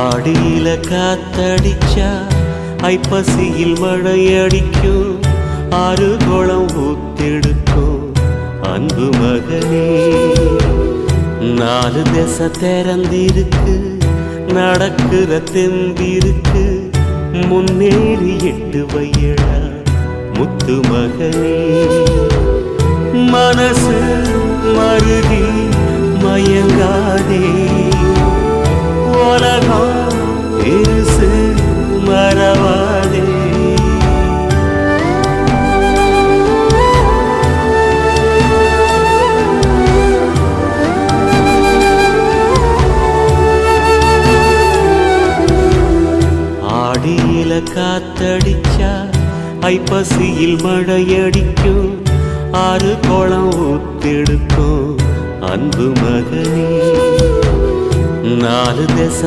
ஆடியில காத்தடிச்சா ஐப்பசியில் மழையடிக்கும், ஆறு குளம் ஊத்தெடுக்கும் அன்பு மகனே. நாலு திசை திறந்திருக்கு, நடக்கிற தெம்பிருக்கு, முன்னேறி எட்டு வையடா முத்து மகனே. மனசு மருகி மயங்காதே, உலகம் இருசு மறவாதே. ஆடியில காத்தடிச்சா ஐப்பசியில் மழையடிக்கும், ஆறு குளம் ஊத்தெடுக்கும் அன்பு மகனே. நாலு திசை